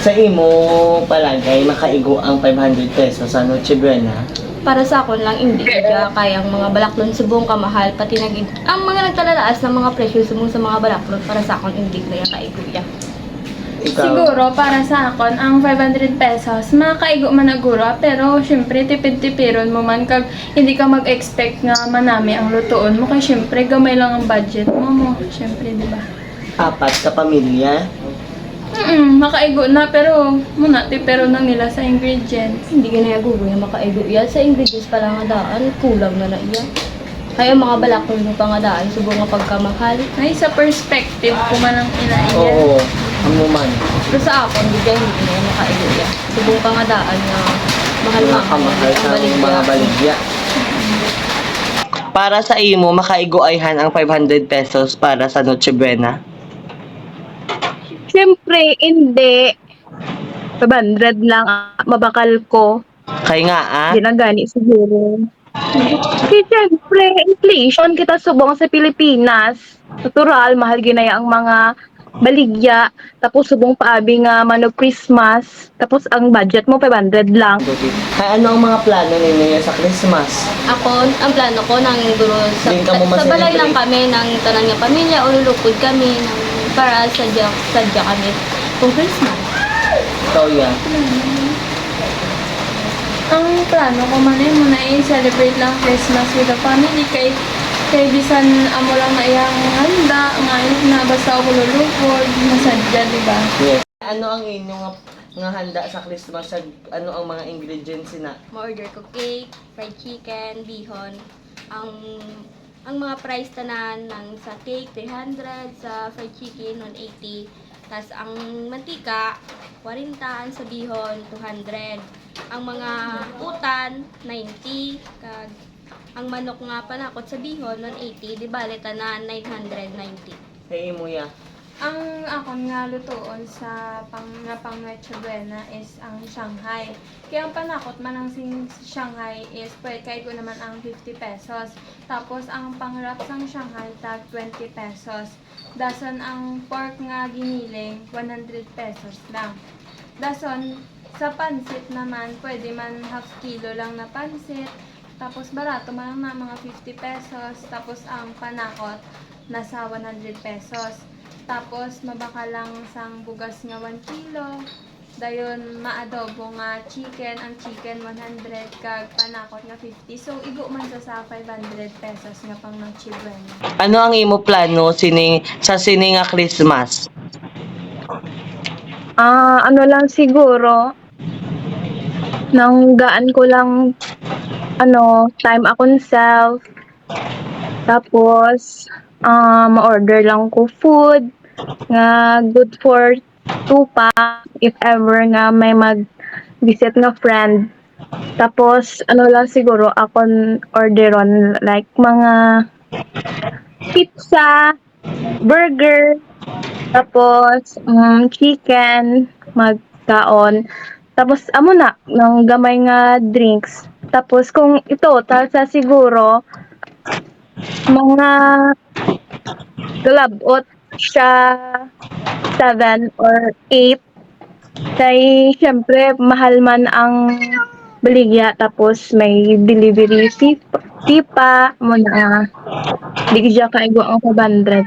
Sa imo palagay makaigo ang 500 pesos sa Noche Buena? Para sa akon lang, hindi ka kayang mga balaklon subong kamahal, pati ang mga nagtalalaas ng mga presyo subong sa mga balaklon, para sa akon, hindi na yung kaiguya. Ikaw? Siguro, para sa akon, ang 500 pesos, makaigo man na guro, pero syempre, tipid-tipiron mo man, kag hindi ka mag-expect nga manami ang lutoon mo, kaya syempre, gamay lang ang budget mo, syempre, di ba? 4 ka pamilya? Makaigo na, pero muna, tipero na nila sa ingredients. Hindi ka na yung makaiguya. Sa ingredients pa lang nga daan, kulang na na iya. Kaya mga balaklon mo pa nga daan, subong nga pagkamahal. Ay, sa perspective ko man ang inaiyan. Oo, ano man. Pero sa akon, hindi na yung makaiguya. Subong pa nga daan na mahal-mahal Makamahal ang sa baligya. mga baligya. Para sa imo, makaigo-ayhan ang 500 pesos para sa Noche Buena? Siyempre, hindi. 500 lang mabakal ko. Kaya nga Hindi na gani siguro. Kasi siyempre, inflation kita subong sa Pilipinas. Natural, mahal ginaya ang mga baligya. Tapos subong paabi nga manog Christmas. Tapos ang budget mo 500 lang. Kaya ano ang mga plano ninyo sa Christmas? Ako, ang plano ko, nang duro sa, Hindi ka mo sa balay ma-celebrate. lang kami, ng tanan nga pamilya, o lulukod kami, para sadya kami kung Christmas. Ikaw yan. Ang plano ko man ay muna i-celebrate lang Christmas with the family, kay bisan amo lang na iyang handa, ngayon na basta ako lulukod, masadya, di ba? Yes. Ano ang inyong nga handa sa Christmas? Ano ang mga ingredients na? Ma-order ko cake, fried chicken, bihon. Ang mga price tanan ng sa cake 300, sa fried chicken 180. Tas ang mantika 40, ang sa bihon 200. Ang mga utan 90, kag ang manok nga panakot sa bihon 180, di bale tanan 990. Kay imo ya. Ang akong nga lutoon sa pang Noche Buena is ang Shanghai. Kaya ang panakot man ang Shanghai is pwede kahit ko naman ang 50 pesos. Tapos ang pangrap sang Shanghai tag 20 pesos. Dason ang pork nga giniling 100 pesos lang. Dason sa pansit naman pwede man half kilo lang na pansit. Tapos barato man na mga 50 pesos. Tapos ang panakot nasa 100 pesos. Tapos mabaka lang sang bugas nga 1 kilo. Dayon maadobo nga chicken, ang chicken 100 kag panakot nga 50. So igo man sa 500 pesos nga pang Noche Buena. Ano ang imo plano sa nga Christmas? Ano lang siguro, nang gaan ko lang, time akong self. Tapos, ma-order lang ko food nga good for 2 pa if ever nga may mag-visit nga friend. Tapos, ano lang siguro, akong orderon like mga pizza, burger, tapos chicken, magkaon. Tapos, amo na, ng gamay nga drinks. Tapos, kung ito, sa siguro, mga galabot siya 7 or 8. Kay, syempre, mahal man ang baligya. Tapos, may delivery fee pa. Mo na, di siya kaigo ang 500.